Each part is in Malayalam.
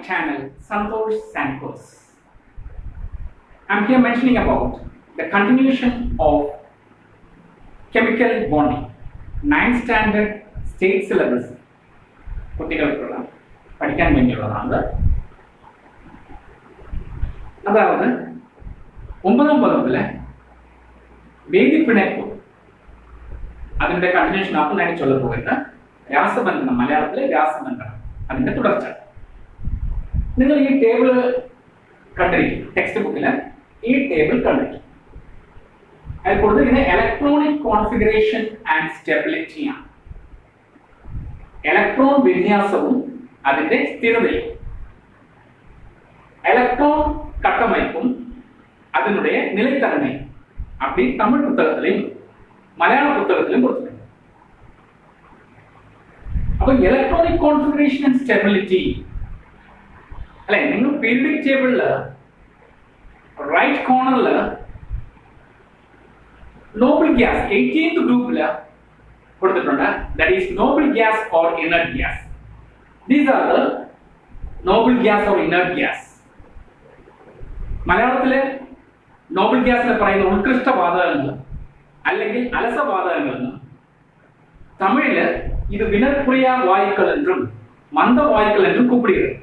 channel Santosh Sankos. I'm here mentioning about the continuation of chemical bonding, 9th standard state syllabus. കുട്ടികൾക്കുള്ള പഠിക്കാൻ വേണ്ടിയുള്ളതാണ്. അതായത് 9ാം പദത്തിലെ വേദിപ്പിണയ്പ്പ് അതിന്റെ കണ്ടിന്യൂഷൻ ആക്കും ഞാൻ ചൊല്ല പോകുന്നത് രാസബന്ധനം, മലയാളത്തിലെ രാസബന്ധനം അതിന്റെ തുടർച്ച. നിങ്ങൾ ഈ ടേബിൾ കണ്ടിരിക്കും, ടെക്സ്റ്റ് ബുക്കില് ഈ ടേബിൾ കണ്ടിരിക്കും. അതിൽ കൊടുത്തിരിക്കുന്ന ഇലക്ട്രോണിക് കോൺഫിഗറേഷൻ ആൻഡ് സ്റ്റെബിലിറ്റിയാണ്. ഇലക്ട്രോൺ വിന്യാസവും അതിന്റെ സ്ഥിരതയും, ഇലക്ട്രോൺ കട്ടമയപ്പും അതിനുடைய நிலைத்தன்மையும் அப்படி தமிழ் புத்தகத்திலையும் மலையாள புத்தகத்திலும் கொடுத்திருக்காங்க. அப்ப எலக்ட்ரானிக் கான்ஃபிகரேஷன் அண்ட் ஸ்டெபிலிட்டி അല്ലെ, നിങ്ങൾ പീരിയോഡിക് ടേബിളില് റൈറ്റ് കോർണറില് നോബിൾ ഗ്യാസ് 18th ഗ്രൂപ്പില് കൊടുത്തിട്ടുണ്ട്. That is noble gas or inert gas. These are the noble gas or inert gas. മലയാളത്തില് നോബിൾ ഗ്യാസിനെ പറയുന്ന ഉത്കൃഷ്ട വാതകങ്ങൾ അല്ലെങ്കിൽ അലസവാതകങ്ങൾ എന്നും, തമിഴില് ഇത് വിനർപ്രിയ വായുക്കൾ എന്നും മന്ദവായുക്കൾ എന്നും കൂപ്പിടുகிறது.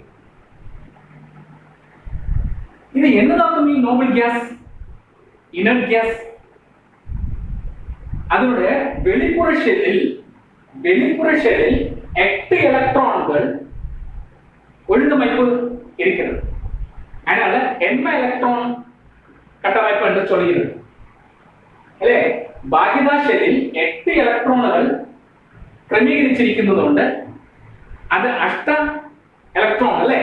இது என்னதாகும் ഈ നോബിൾ ഗ്യാസ്, ഇനർട്ട് ഗ്യാസ്? அதனுடைய வெளிப்புற ஷெல்லில் 8 எலக்ட்ரான்கள் ஒழுங்கமைப்பு இருக்கிறது. அதனால n எலக்ட்ரான் கட்டமைப்பு என்று சொல்கிறது. അല്ലേ, ബാഹ്യതാ ഷെല്ലിൽ 8 ഇലക്ട്രോണുകൾ ക്രമീകരിച്ചിരിക്കുന്നതുകൊണ്ട് അത് അഷ്ട ഇലക്ട്രോൺ, അല്ലേ,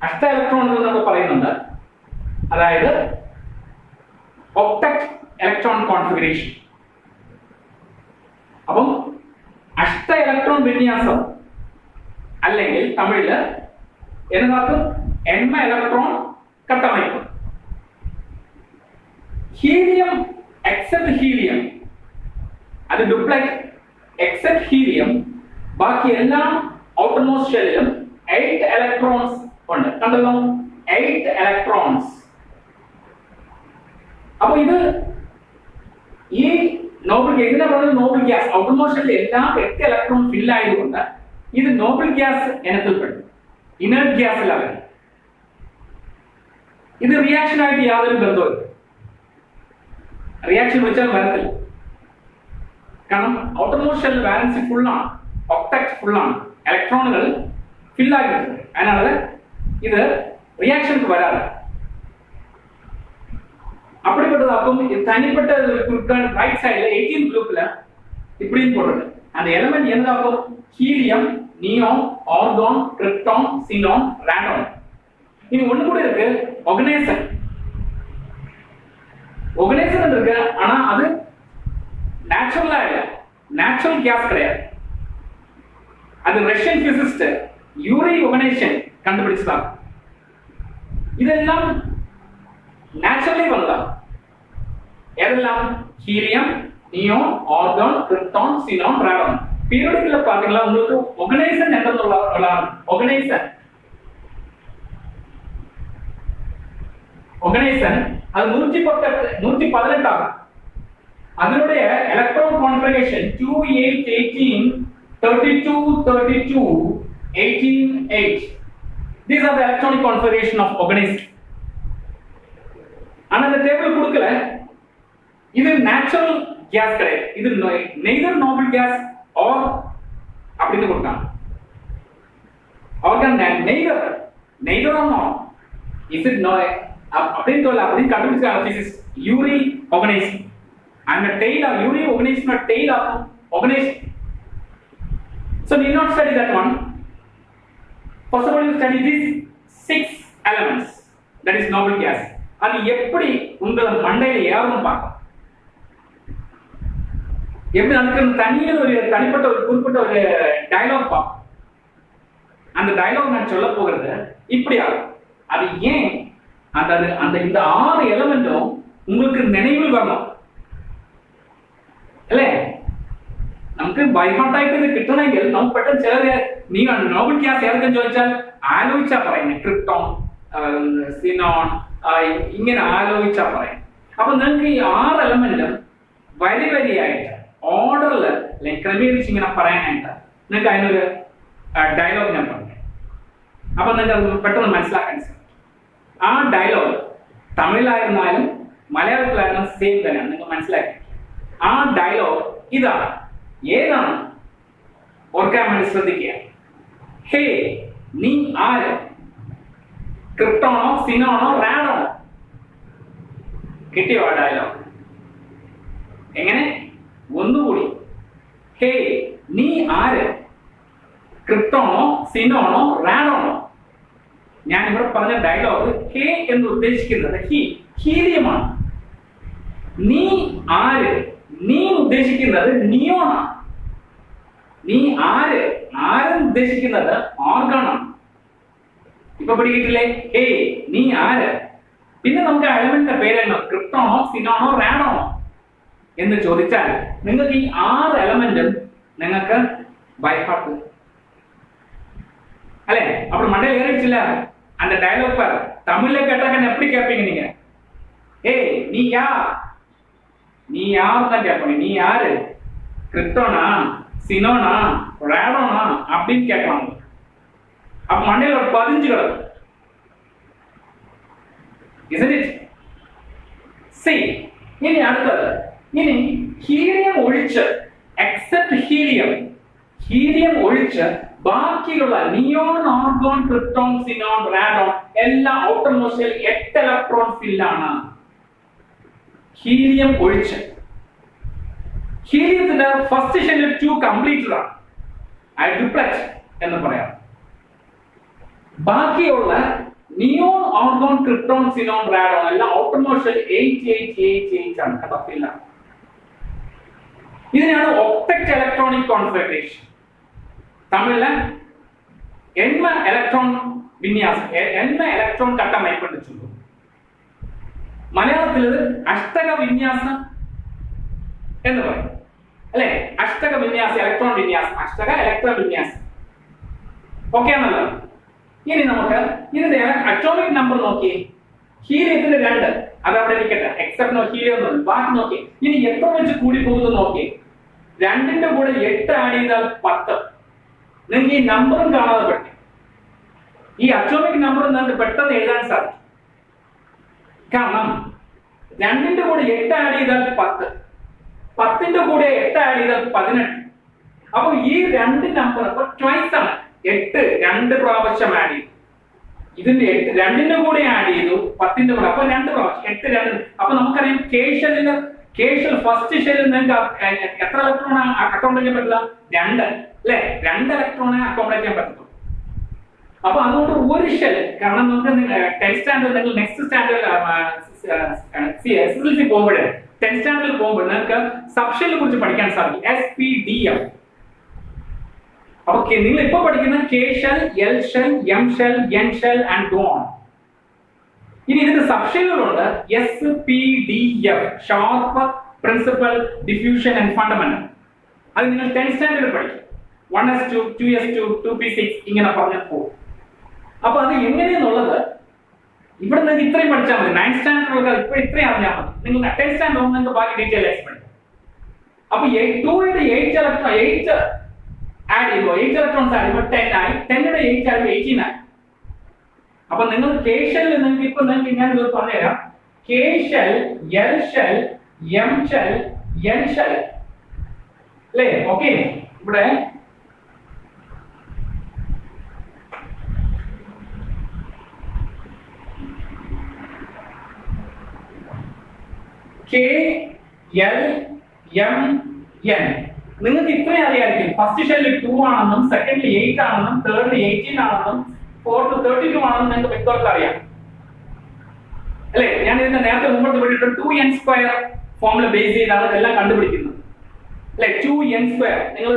അഷ്ട ഇലക്ട്രോണുകൾ നമ്മൾ പറയുന്നുണ്ട്. അതായത് ഒക്ടറ്റ് ഇലക്ട്രോൺ കോൺഫിഗറേഷൻ. അപ്പം അഷ്ട ഇലക്ട്രോൺ വിന്യാസം അല്ലെങ്കിൽ തമിഴില് എന്നതാക്കും എൺമ ഇലക്ട്രോൺ കട്ടമൈപ്പ്. ഹീലിയം എക്സെപ്റ്റ് ഹീലിയം, അത് ഡുപ്ലറ്റ് എക്സെപ്റ്റ് ഹീലിയം, ബാക്കി എല്ലാ ഔട്ടർമോസ്റ്റ് ഷെല്ലിലും 8 ഇലക്ട്രോൺസ് ഉണ്ട്. കണ്ടല്ലോ, 8 ഇലക്ട്രോൺസ്. അപ്പൊ ഇത് ഈ നോബിൾ ഗ്യാസ്, ഇതിനെ പറയുന്നത് നോബിൾ ഗ്യാസ്. ഔട്ടർമോസ്റ്റ് ഷെല്ലിൽ എല്ലാം 8 ഇലക്ട്രോൺ ഫിൽ ആയതുകൊണ്ട് ഇത് നോബിൾ ഗ്യാസ് ഇനത്തിൽപ്പെടും, ഇനർട്ട് ഗ്യാസിലാണ്. ഇത് റിയാക്ഷൻ ആയിട്ട് യാതൊരു ബന്ധവുമില്ല. റിയാക്ഷൻ വിളിച്ചാൽ വരത്തില്ല. കാരണം ഔട്ടർമോസ്റ്റ് ഷെൽ വാലൻസി ഫുള്ളാണ്, ഒക്ടറ്റ് ഫുള്ളാണ്, ഇലക്ട്രോണുകൾ ഫില്ലാക്കിയിട്ടുണ്ട്. അതിനാണ് ഇത് റിയാക്ഷനുக்கு വരാതെ. அப்படிப்பட்டதாக்கும் தனிப்பட்ட குரூப்கள் ரைட் சைடுல 18th குரூப்ல இப்படின்னு போடுறது. அந்த எலிமெண்ட் என்னதாக்கும்? Helium, neon, argon, krypton, Sinan, radon. இது ஒண்ணு கூட இருக்கு, ஆர்கனைசர். ஆர்கனைசர் இருக்கு, ஆனா அது நேச்சுரலா இல்ல, நேச்சுரல் கேஸ் கிடையாது. அது ரஷ்யன் பிசிசிஸ்ட் யூரி ஆர்கனைசேஷன் கண்டுபிடிச்சதா. இதெல்லாம் நேச்சுரலி வந்ததா. எதெல்லாம்? ஹீலியம், நியோன், ஆர்கான், கிரிப்டான், சினான், ராடான். பீரியோடிக்ல பாத்தீங்களா உங்களுக்கு ஆர்கனைசர் என்னதுள்ள ஆர்கனைசர் அது 118 ஆகும். அதனுடைய electron configuration 2 8 18 32 32 18 8. These are the electronic configuration of organism. ஆனா இந்த டேபிள் கொடுக்கல. இது நேச்சுரல் கேஸ் கிடையாது. இது நெய்தர் நோபல் கேஸ் ஆர் அப்படின்னு கொடுத்தாங்க. Argon neither or not. Is it no அப்படின்னு சொல்ல அப்படின்னு கண்டுபிடிச்சாங்க பிசிக்ஸ். யூரி organisation and a tail of uri organism, a tail of organism. So need not study that one. First of all, you study these 6 elements, that is noble gas. அது எப்படி உங்கள மண்டையில ஏறும் பார்க்கலாம். எப்படி அதுக்கு தனியாக ஒரு தனிப்பட்ட ஒரு குறிப்பிட்ட ஒரு டயலாக் பார்ப்போம். அந்த டயலாக் நான் சொல்ல போகிறது இப்படி ஆகும். அது ஏன் அந்த இந்த 6 எலிமெண்ட்டும் உங்களுக்கு நினைவில் வரணும். അല്ലേ, നമുക്ക് ബൈഹാർട്ടായിട്ട് ഇത് കിട്ടണമെങ്കിൽ നമുക്ക് പെട്ടെന്ന് ചിലര് നീ നോബൽ ഗ്യാസ് ഏതൊക്കെ ചോദിച്ചാൽ ആലോചിച്ചാ പറയുന്നത്. ക്രിപ്റ്റോൺ, സിനോൺ, ഇങ്ങനെ ആലോചിച്ചാ പറയാം. അപ്പൊ നിങ്ങൾക്ക് ഈ 6 എലമെന്റും വരി വരിയായിട്ട് ഓർഡറിൽ ക്രമീകരിച്ച് ഇങ്ങനെ പറയാനായിട്ട് നിങ്ങൾക്ക് അതിനൊരു ഡയലോഗ് ഞാൻ പറഞ്ഞു. അപ്പൊ നിങ്ങൾക്ക് പെട്ടെന്ന് മനസ്സിലാക്കാൻ സാധിക്കും. ആ ഡയലോഗ് തമിഴിലായിരുന്നാലും മലയാളത്തിലായിരുന്നാലും സെയിം തന്നെയാണ്, നിങ്ങൾ മനസ്സിലാക്കി. ആ ഡയലോഗ് ഇതാണ്. ഏതാണ്? ഓർക്കാൻ വേണ്ടി ശ്രദ്ധിക്കുക. ഹേ, നീ ആര്? ക്രിപ്റ്റോണോ, സിനോണോ, റാഡോണോ? കിട്ടിയോ ആ ഡയലോഗ്? എങ്ങനെ? ഒന്നുകൂടി. ഹേ, നീ ആര്? ക്രിപ്റ്റോണോ, സിനോണോ, റാഡോണോ? ഞാൻ ഇവിടെ പറഞ്ഞ ഡയലോഗ് ഹേ എന്ന് ഉദ്ദേശിക്കുന്നത് ഹീലിയമാണ്. നീ ആര്? നീ ഉദ്ദേശിക്കുന്നത് നിയോണാണ്. നീ ആര്? ആരെന്ന് ഉദ്ദേശിക്കുന്നത് ഓർഗാണാണ്. ഇപ്പൊ പിടികിട്ടില്ലേ? ഹേ, നീ ആര്? പിന്നെ നമുക്ക് എലമെന്റിന്റെ പേരെന്നോ ക്രിപ്റ്റോണോ, സിനോണോ, റാഡോണോ എന്ന് ചോദിച്ചാൽ നിങ്ങൾക്ക് ഈ 6 എലമെന്റും നിങ്ങൾക്ക് ബൈഹാർട്ട് അല്ലെ? அப்படி மண்டையில் ஏறிடுச்சுல அந்த டயலாக் பாரு. தமிழ்ல கேட்டாக்க எப்படி கேட்பீங்க நீங்க? ஏய், நீ யார்? நீ யார் தான் கேட்பீங்க. நீ யாரு? கிரிப்டோனா, சினோனா, ராடோனா அப்படின்னு கேட்கலாம். அப்ப மண்டையில் ஒரு 15 கிடக்கும். Isn't it? See, ഇനി അടുത്തത്. ഇനി ഹീലിയം ഒഴിച്ച്, എക്സെപ്റ്റ് ഹീലിയം ഒഴിച്ച് ബാക്കിയുള്ള neon, argon, krypton, xenon, radon എല്ലാം ഔട്ടർ മോസ്റ്റിൽ 8 ഇലക്ട്രോൺ ഫില്ലാണ്. ഹീലിയം ഒഴിച്ച്. ഹീലിയത്തിന്റെ ഫസ്റ്റ് ഷെല്ലിൽ 2 കംപ്ലീറ്റഡ് ആണ്, ഡ്യൂപ്ലക്സ് എന്ന് പറയാം. ബാക്കിയുള്ള neon, argon, krypton, xenon, radon എല്ലാം ഔട്ടർ മോസ്റ്റിൽ 8 ആണ്, കേട്ടോ, ഫില്ലാണ്. ഇതിനാണ് ഒക്ടറ്റ് ഇലക്ട്രോണിക് കോൺഫിഗറേഷൻ. തമിഴില് എൺമ ഇലക്ട്രോൺ വിന്യാസം, എൺമ ഇലക്ട്രോൺ കട്ടമൈപ്പെട്ട് ചൊല്ലും. മലയാളത്തിൽ ഇത് അഷ്ടക വിന്യാസം എന്ന് പറയും അല്ലെ? അഷ്ടക വിന്യാസം, ഇലക്ട്രോൺ വിന്യാസം, അഷ്ടക ഇലക്ട്രോൺ വിന്യാസം. ഓക്കെ ആണല്ലോ? ഇനി നമുക്ക് ഇതിന്റെ അറ്റോമിക് നമ്പർ നോക്കി. ഹീലിയത്തിന്റെ 2 അതവിടെ ഇരിക്കട്ടെ, എക്സെപ്റ്റ് ഹീലിയം ബാക്കി നോക്കി. ഇനി എത്ര വെച്ച് കൂടി പോകുന്നത് നോക്കി. 2ന്റെ കൂടെ 8 ആഡ് ചെയ്താൽ 10. നിങ്ങൾക്ക് ഈ നമ്പറും കാണാതെ പറ്റും. ഈ അറ്റോമിക് നമ്പർ നിങ്ങൾക്ക് പെട്ടെന്ന് എഴുതാൻ സാധിക്കും. കാരണം 2ന്റെ കൂടെ 8 ആഡ് ചെയ്താൽ 10, 10ന്റെ കൂടെ 8 ആഡ് ചെയ്താൽ 18. അപ്പൊ ഈ 2 നമ്പർ അപ്പൊ ട്വൈസ് ആണ്. 8 2 പ്രാവശ്യം ആഡ് ചെയ്തു. ഇതിന്റെ 8 2ന്റെ കൂടെ ആഡ് ചെയ്തു, 10ന്റെ കൂടെ, അപ്പൊ 2 പ്രാവശ്യം 8 2. അപ്പൊ നമുക്കറിയാം കേഷൽ ഫസ്റ്റ് ഷെല്ലിൽ നിങ്ങൾക്ക് എത്ര ഇലക്ട്രോൺ അക്കോമഡേറ്റ് ചെയ്യാൻ പറ്റില്ല? 2 അല്ലെ? 2 ഇലക്ട്രോണെ അക്കോമഡേറ്റ് ചെയ്യാൻ പറ്റുള്ളൂ. അപ്പൊ അതുകൊണ്ട് ഒരു ഷെൽ, കാരണം നമുക്ക് 10th സ്റ്റാൻഡേർഡ് അല്ലെങ്കിൽ നെക്സ്റ്റ് സ്റ്റാൻഡേർഡ് SSLC പോകുമ്പോഴേ 10th സ്റ്റാൻഡേർഡിൽ പോകുമ്പോൾ നിങ്ങൾക്ക് സബ്ഷെല്ലിനെ കുറിച്ച് പഠിക്കാൻ സാധിക്കും. SPDF. അപ്പൊ നിങ്ങൾ ഇപ്പൊ പഠിക്കുന്ന K shell, L shell, M shell, N shell and go on. ഇനി ഇതിന്റെ സബ്ഷെല്ലുകളുണ്ട്. SPDF, sharp, principal, diffusion and fundamental. അത് നിങ്ങൾ 10th സ്റ്റാൻഡേർഡിൽ പഠിക്കും. 1s2, 2s2, 2p6 ഇങ്ങനെ പറഞ്ഞു പോകും. അപ്പൊ അത് എങ്ങനെയെന്നുള്ളത് ഇവിടെ നിങ്ങൾക്ക് ഇത്രയും പഠിച്ചാൽ മതി. 9th സ്റ്റാൻഡേർഡ് ഇപ്പൊ ഇത്രയും അറിഞ്ഞാൽ മതി. നിങ്ങൾ 10th സ്റ്റാൻഡേർഡ് നിങ്ങൾക്ക് ബാക്കി ഡീറ്റെയിൽസ് പഠിക്കും. അപ്പൊ 2ന്റെ 8 ആഡ് ചെയ്യുമ്പോൾ 8 ഇലക്ട്രോൺസ് ആഡ് ചെയ്യുമ്പോൾ 10 ആയി. 10ന്റെ 8 ആയി 18 ആയി. അപ്പൊ നിങ്ങൾ കെ ഷെൽ നിങ്ങൾക്ക് ഇപ്പൊ നിങ്ങൾക്ക് ഞാൻ പറഞ്ഞുതരാം. K shell, L shell, M shell, N shell അല്ലേ? ഓക്കെ, ഇവിടെ കെ, എൽ, എം, എൻ നിങ്ങൾക്ക് ഇത്രയും അറിയാമായിരിക്കും. ഫസ്റ്റ് ഷെല്ലിൽ 2 ആണെന്നും, സെക്കൻഡിൽ 8 ആണെന്നും, തേർഡിൽ 18 ആണെന്നും, 4th 32 ആണെന്നും നിങ്ങൾക്ക് വ്യക്തമായിട്ട് അറിയാം അല്ലെ? ഞാൻ ഇതിന്റെ നേരത്തെ മുമ്പോട്ട് വിട്ടിട്ട് 2n² ഫോമിൽ ബേസ് ചെയ്താണ് ഇതെല്ലാം കണ്ടുപിടിക്കുന്നത് അല്ലെ? 2n². നിങ്ങൾ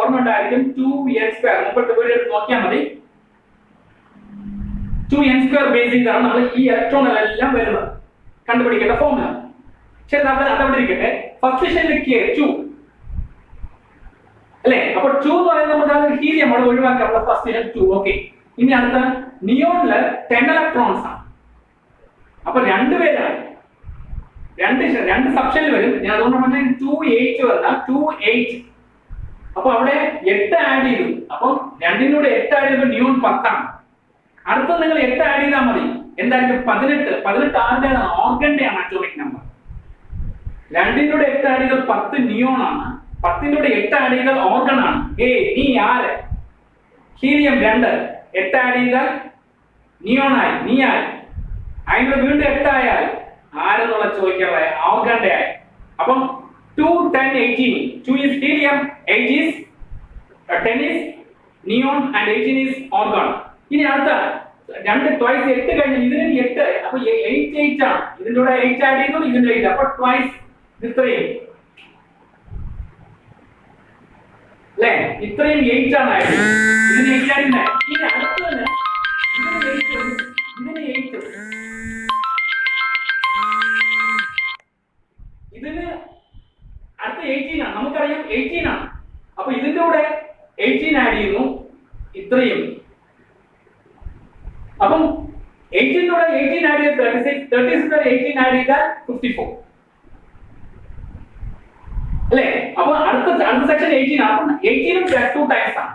ഓർമ്മ ഉണ്ടായിരിക്കും. 2n². മുമ്പോട്ട് വീഡിയോ നോക്കിയാൽ മതി. 2n² ബേസ് ചെയ്താണ് നമ്മൾ ഈ ഇലക്ട്രോണുകളെല്ലാം വരുന്നത്, കണ്ടുപിടിക്കേണ്ട ഫോമുല. ശരി, അതവിടെ ഇരിക്കട്ടെ. ഫസ്റ്റ് ഷെല്ലിൽ 2 അല്ലെ? അപ്പൊ 2 എന്ന് പറയുന്നത് നമുക്ക് ഹീലിയം അവിടെ ഒഴിവാക്കാം. ഫസ്റ്റ് 2. ഓക്കെ, ഇനി അടുത്ത നിയോണില് 10 ഇലക്ട്രോൺസ് ആണ്. അപ്പൊ രണ്ടുപേരാണ്, രണ്ട് സബ്ഷനിൽ വരും. ഞാൻ അതുകൊണ്ട് പറഞ്ഞ 2H വന്ന 2H. അപ്പൊ അവിടെ 8 ആഡ് ചെയ്തു. അപ്പൊ രണ്ടിനൂടെ 8 ആഡ് ചെയ്തപ്പോൾ നിയോൺ 10 ആണ്. അടുത്ത നിങ്ങൾ 8 ആഡ് ചെയ്താൽ മതി. എന്തായിരിക്കും? 18 ആരുടെ ഓർഗന്റെ ആണ് അറ്റോമിക് നമ്പർ. രണ്ടിനൂടെ 8 ആഡ് ചെയ്താൽ 10 നിയോൺ ആണ്. 10-ന്റെ 8 ആഡ് ചെയ്താൽ ഓർഗൺ ആണ്. നീ ആര്? ഹീലിയം 2. 8 ആഡ് ചെയ്താൽ നിയോൺ ആയി, നീ ആയി. അതിനോട് വീണ്ടും 8 ആയാൽ ആരെന്നുള്ള ചോദിക്കാനുള്ള ഓർഗന്റെ ആയി. അപ്പം 2, 10, 18. 2 is helium, 8 is 10 is neon and 18 is argon. ഇനി അടുത്ത 2 twice 8 കഴിഞ്ഞു. ഇതിന് 8, അപ്പൊ 8 ആണ്. ഇതിന്റെ കൂടെ 8 ആഡ് ചെയ്തു, ഇതിന്റെ 8. അപ്പൊ twice ഇത്രയും അല്ലേ? ഇത്രയും 8 ആണ് ആയത്. ഇതിന് 8 ആഡ് ചെയ്യുന്നത്. ഇനി അടുത്തത് ഇതിന് 8, ഇതിന് അടുത്ത 18 ആണ്. നമുക്കറിയാം 18 ആണ്. അപ്പൊ ഇതിന്റെ കൂടെ 18 ആഡ് ചെയ്യുന്നു, ഇത്രയും. അപ്പം 18 കൂടെ 18 ആഡ് ചെയ്ത് 36, 36 18 ആഡ് ചെയ്താൽ 54 അല്ലേ? അപ്പൊ അടുത്ത സെക്ഷൻ 18 ആണ്. അപ്പം 18 ഉം 2 ടൈംസ് ആണ്.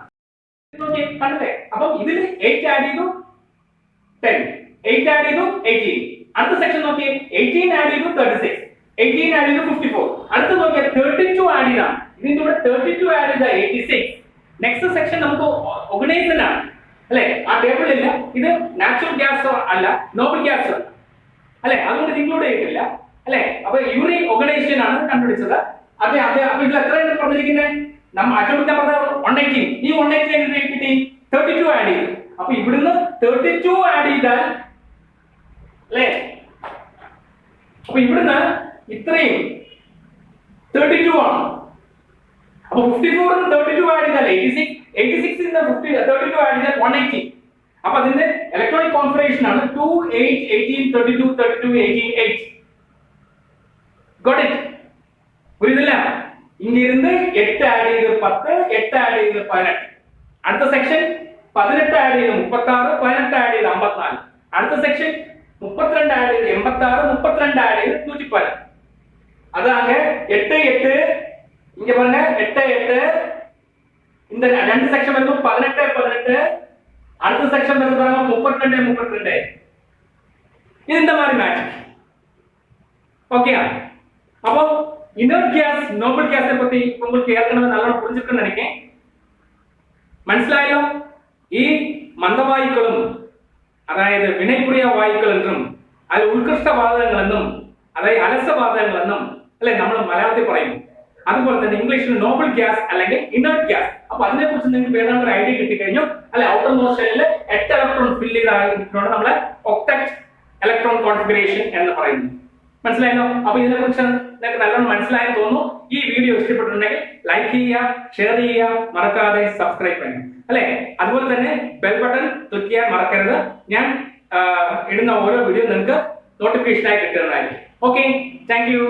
കണ്ടല്ലേ? അപ്പം ഇതിൽ 8 ആഡ് ചെയ്തു 10, 8 ആഡ് ചെയ്തു 18. അടുത്ത സെക്ഷൻ നോക്കി, 18 ആഡ് ചെയ്തു 36, 18 ആഡ് ചെയ്തു 54. അടുത്ത നോക്കിയാൽ 32 ആഡ് ചെയ്താണ്. ഇതിന്റെ കൂടെ 32 ആഡ് ചെയ്ത 86. നെക്സ്റ്റ് സെക്ഷൻ നമുക്ക് ഓർഗനൈസർ ആണ് അല്ലെ? ആ ടേബിളില്ല. ഇത് നാച്ചുറൽ ഗ്യാസ് അല്ല, നോബൽ ഗ്യാസ് അല്ലെ? അതുകൊണ്ട് ഇൻക്ലൂഡ് ചെയ്തിട്ടില്ല അല്ലെ? അപ്പൊ യൂറി ഓർഗനൈസേഷൻ ആണ് കണ്ടുപിടിച്ചത്. അതെ. അപ്പൊ ഇതിൽ എത്രയാണ് പറഞ്ഞിരിക്കുന്നത്? നമ്മൾ അറ്റോമിക് നമ്പർ 118. ഈ 118 കിട്ടി 32 ആഡ് ചെയ്തു. അപ്പൊ ഇവിടുന്ന് 32 ആഡ് ചെയ്താൽ അല്ലേ? അപ്പൊ ഇവിടുന്ന് ഇത്രയും 32 ആണ്. അപ്പൊ 54 32 ആഡ് ചെയ്താൽ 86, 86 32 ആഡ് ചെയ്താൽ 180. അപ്പൊ അതിന്റെ ഇലക്ട്രോണിക് കോൺഫിഗറേഷൻ ആണ് 2, 8, 18, 32, 32, 18, 8. Got it? പുരിയുന്നില്ല? ഇങ്ങിരുന്ന് 8 ആഡ് ചെയ്ത് 10, 8 ആഡ് ചെയ്ത് 18. അടുത്ത സെക്ഷൻ 18 ആഡ് ചെയ്ത് 36, 18 ആഡ് ചെയ്ത് 54. അടുത്ത സെക്ഷൻ 32 ആഡ് ചെയ്ത് 86, 32 ആഡ് ചെയ്ത് 110. അതാണ് 8, 8 இங்க பாருங்க 8, 8. இந்த ரெண்டு செக்ஷன் வந்து 18, 18. அடுத்த செக்ஷன் வந்து பாருங்க 32, 32. இது இந்த மாதிரி மேட்ச். ஓகே. அப்போ இனர்ட் கேஸ், நோபல் கேஸை பத்தி உங்களுக்கு ஏற்கனவே நல்லா புரிஞ்சிருக்குன்னு நினைக்கிறேன். മനസ്സിലായല്ലോ? ഈ മന്ദവായുക്കളും അതായത് വിനൈപുരിയ വായുക്കൾ എന്നും അത് ഉത്കൃഷ്ടവാതകങ്ങൾ എന്നും അതായത് അലസവാതകങ്ങൾ എന്നും അല്ലെ നമ്മൾ മലയാളത്തിൽ പറയുന്നു. അതുപോലെ തന്നെ ഇംഗ്ലീഷിൽ നോബൽ ഗ്യാസ് അല്ലെങ്കിൽ ഇനർട്ട് ഗ്യാസ്. അപ്പൊ അതിനെ കുറിച്ച് നിങ്ങൾക്ക് ഏതാണ്ട് ഒരു ഐഡിയ കിട്ടിക്കഴിഞ്ഞു അല്ലെ? ഔട്ടർ മോസ്റ്റ് ഷെല്ലിൽ 8 ഇലക്ട്രോൺ ഫിൽ ചെയ്തിട്ടുണ്ട് നമ്മളെ ഒക്ടറ്റ് ഇലക്ട്രോൺ കോൺഫിഗറേഷൻ എന്ന് പറയുന്നു. മനസ്സിലായല്ലോ? അപ്പൊ ഇതിനെ കുറിച്ച് നിങ്ങൾക്ക് നല്ലോണം മനസ്സിലായെന്ന് തോന്നുന്നു. ഈ വീഡിയോ ഇഷ്ടപ്പെട്ടിട്ടുണ്ടെങ്കിൽ ലൈക്ക് ചെയ്യുക, ഷെയർ ചെയ്യുക, മറക്കാതെ സബ്സ്ക്രൈബ് ചെയ്യണം അല്ലെ? അതുപോലെ തന്നെ ബെൽ ബട്ടൺ ക്ലിക്ക് ചെയ്യാൻ മറക്കരുത്. ഞാൻ ഇടുന്ന ഓരോ വീഡിയോ നിങ്ങൾക്ക് നോട്ടിഫിക്കേഷനായി കിട്ടുന്നതായിരിക്കും. Okay, thank you.